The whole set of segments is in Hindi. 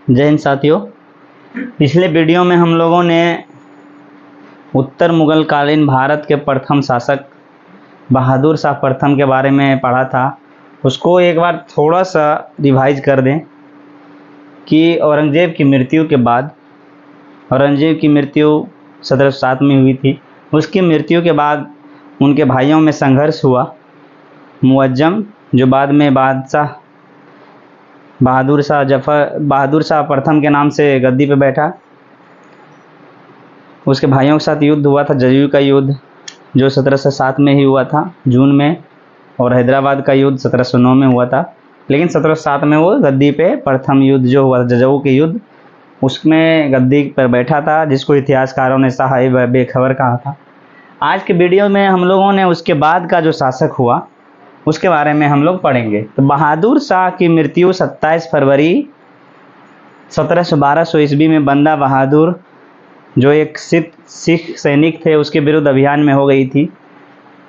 जय हिंद साथियों। पिछले वीडियो में हम लोगों ने उत्तर मुगल कालीन भारत के प्रथम शासक बहादुर शाह प्रथम के बारे में पढ़ा था। उसको एक बार थोड़ा सा रिवाइज कर दें कि औरंगज़ेब की मृत्यु के बाद, औरंगज़ेब की मृत्यु 1707 में हुई थी। उसकी मृत्यु के बाद उनके भाइयों में संघर्ष हुआ। मुअज्जम, जो बाद में बहादुर शाह प्रथम के नाम से गद्दी पे बैठा, उसके भाइयों के साथ युद्ध हुआ था, जययू का युद्ध जो 1707 में ही हुआ था जून में, और हैदराबाद का युद्ध 1709 में हुआ था। लेकिन 1707 में वो गद्दी पे प्रथम युद्ध जो हुआ था, जययू के युद्ध, उसमें गद्दी पर बैठा था, जिसको इतिहासकारों ने शाह बेखबर कहा था। आज के वीडियो में हम लोगों ने उसके बाद का जो शासक हुआ उसके बारे में हम लोग पढ़ेंगे। तो बहादुर शाह की मृत्यु 27 फरवरी 1712 ईस्वी में बंदा बहादुर, जो एक सिख सैनिक थे, उसके विरुद्ध अभियान में हो गई थी।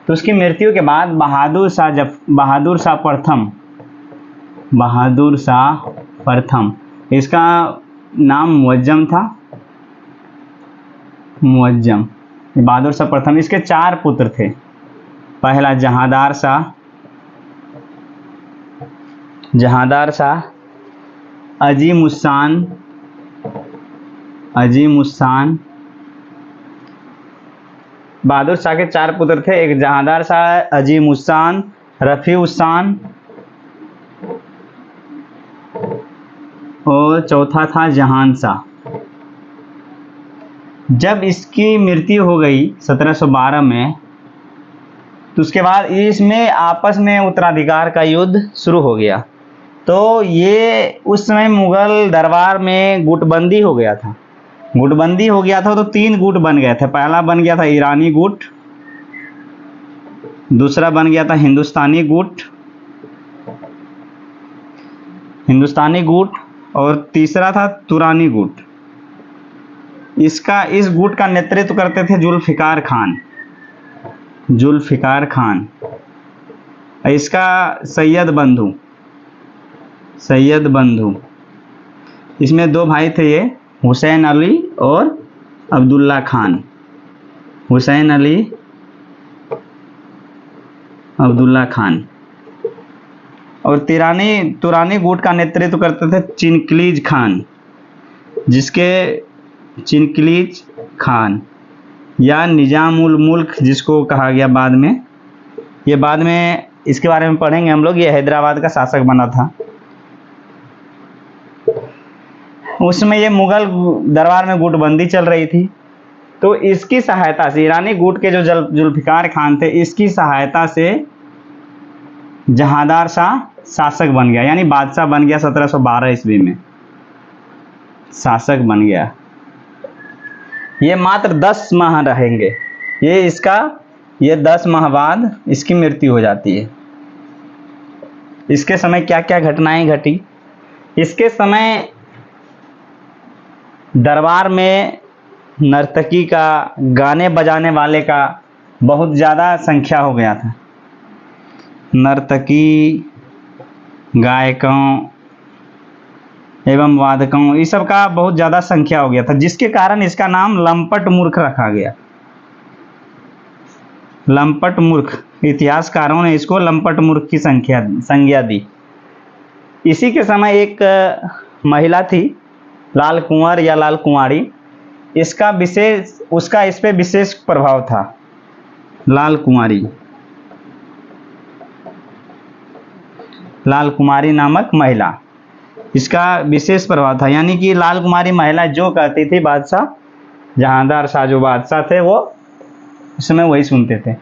तो उसकी मृत्यु के बाद बहादुर शाह प्रथम, इसका नाम मुअज्जम था। मुअज्जम बहादुर शाह प्रथम, इसके 4 पुत्र थे। पहला जहांदार शाह, अजीम उस्सान। बहादुर शाह के 4 पुत्र थे, एक जहांदार शाह, अजीम उस्सान, रफ़ी उस्सान और चौथा था जहान शाह। जब इसकी मृत्यु हो गई 1712 में, तो उसके बाद इसमें आपस में उत्तराधिकार का युद्ध शुरू हो गया। तो ये उस समय मुगल दरबार में गुटबंदी हो गया था। तो 3 गुट बन गए थे। पहला बन गया था ईरानी गुट, दूसरा बन गया था हिंदुस्तानी गुट और तीसरा था तुरानी गुट। इस गुट का नेतृत्व करते थे जुल्फ़िकार खान। इसका सैयद बंधु। इसमें 2 भाई थे, ये हुसैन अली और अब्दुल्ला खान। और तुरानी गुट का नेतृत्व करते थे चिनक्लीज खान या निजाम उल मुल्क, जिसको कहा गया बाद में। ये बाद में इसके बारे में पढ़ेंगे हम लोग। ये हैदराबाद का शासक बना था। उसमें ये मुगल दरबार में गुटबंदी चल रही थी। तो इसकी सहायता से, ईरानी गुट के जो जुल्फ़िकार खान थे, इसकी सहायता से जहांदार शाह शासक बन गया, यानी बादशाह बन गया। 1712 ईस्वी में शासक बन गया। ये मात्र 10 माह रहेंगे। ये 10 माह बाद इसकी मृत्यु हो जाती है। इसके समय क्या क्या घटनाएं घटी? इसके समय दरबार में नर्तकी का, गाने बजाने वाले का बहुत ज़्यादा संख्या हो गया था। नर्तकी, गायकों एवं वादकों, इस सब का बहुत ज़्यादा संख्या हो गया था, जिसके कारण इसका नाम लंपट मूर्ख रखा गया। लंपट मूर्ख, इतिहासकारों ने इसको लंपट मूर्ख की संज्ञा दी। इसी के समय एक महिला थी, लाल कुंवर या लाल कुंवारी। उसका इस पे विशेष प्रभाव था। लाल कुमारी नामक महिला, इसका विशेष प्रभाव था। यानी कि लाल कुमारी महिला जो कहती थी, बादशाह जहांदार शाह जो बादशाह थे, वो उस समय वही सुनते थे।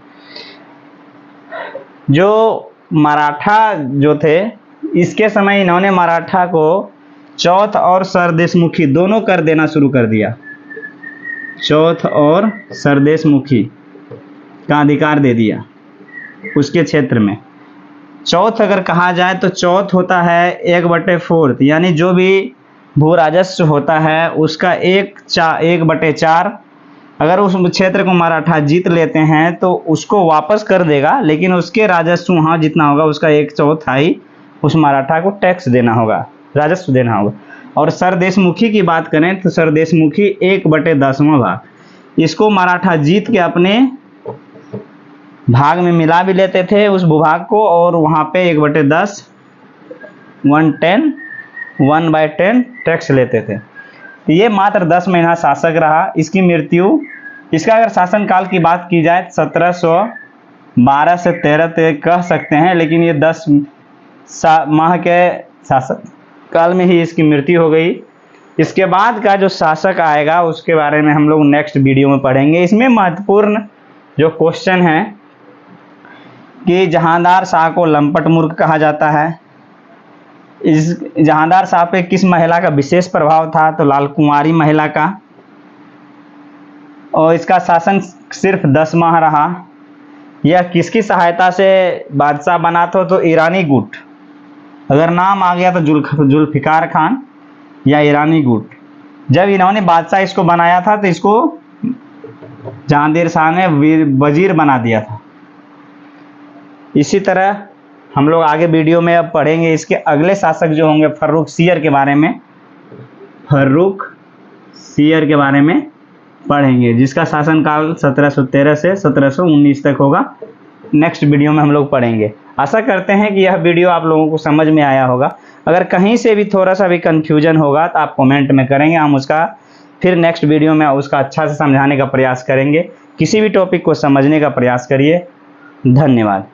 जो मराठा जो थे, इसके समय इन्होंने मराठा को चौथ और सरदेशमुखी दोनों कर देना शुरू कर दिया। चौथ और सरदेशमुखी का अधिकार दे दिया उसके क्षेत्र में। चौथ अगर कहा जाए तो चौथ होता है 1/4, यानी जो भी भू राजस्व होता है उसका 1/4। अगर उस क्षेत्र को मराठा जीत लेते हैं तो उसको वापस कर देगा, लेकिन उसके राजस्व वहाँ जितना होगा उसका 1/4 उस मराठा को टैक्स देना होगा, राजस्व देना होगा। और सरदेशमुखी की बात करें तो सरदेशमुखी 1/10वां भाग। इसको मराठा जीत के अपने भाग में मिला भी लेते थे उस भूभाग को, और वहाँ पे 1/10 1/10 टैक्स लेते थे। तो ये मात्र 10 महीना शासक रहा। इसकी मृत्यु, इसका अगर शासनकाल की बात की जाए 1712 से 13 तक कह सकते हैं, लेकिन ये 10 माह के शासक काल में ही इसकी मृत्यु हो गई। इसके बाद का जो शासक आएगा उसके बारे में हम लोग नेक्स्ट वीडियो में पढ़ेंगे। इसमें महत्वपूर्ण जो क्वेश्चन है कि जहांदार शाह को लंपट मूर्ख कहा जाता है। इस जहांदार शाह पे किस महिला का विशेष प्रभाव था, तो लाल कुंवारी महिला का। और इसका शासन सिर्फ 10 माह रहा। यह किसकी सहायता से बादशाह बना था, तो ईरानी गुट। अगर नाम आ गया तो जुल्फिकार खान या ईरानी गुट। जब इन्होंने बादशाह इसको बनाया था तो इसको जहांगीर शाह ने वजीर बना दिया था। इसी तरह हम लोग आगे वीडियो में अब पढ़ेंगे इसके अगले शासक जो होंगे फर्रुख सियर के बारे में। फर्रुख सियर के बारे में पढ़ेंगे, जिसका शासनकाल 1713 से 1719 तक होगा। नेक्स्ट वीडियो में हम लोग पढ़ेंगे। आशा करते हैं कि यह वीडियो आप लोगों को समझ में आया होगा। अगर कहीं से भी थोड़ा सा भी कन्फ्यूजन होगा तो आप कमेंट में करेंगे, हम उसका फिर नेक्स्ट वीडियो में उसका अच्छा से समझाने का प्रयास करेंगे। किसी भी टॉपिक को समझने का प्रयास करिए। धन्यवाद।